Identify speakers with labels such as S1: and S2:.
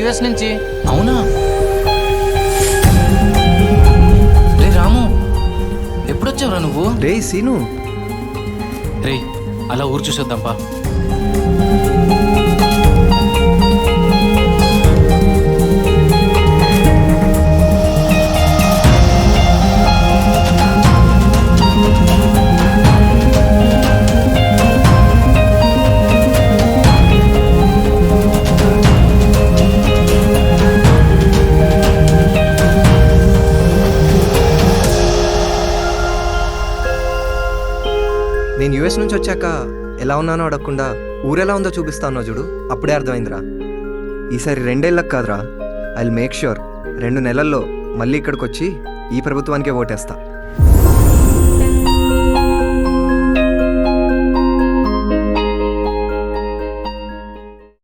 S1: US నుంచి. అవునా? రే రాము, ఎప్పుడొచ్చావురా నువ్వు?
S2: రే సీను,
S1: రే అలా ఊరు చూసొద్దాంపా.
S2: నేను యుఎస్ నుంచి వచ్చాక ఎలా ఉన్నానో అడగకుండా ఊరెలా ఉందో చూపిస్తానో చూడు, అప్పుడే అర్థమైందిరా. ఈసారి 2 ఏళ్ళకి కాదురా, ఐ విల్ మేక్ ష్యూర్ 2 నెలల్లో మళ్ళీ ఇక్కడికి వచ్చి ఈ ప్రభుత్వానికే ఓటేస్తా.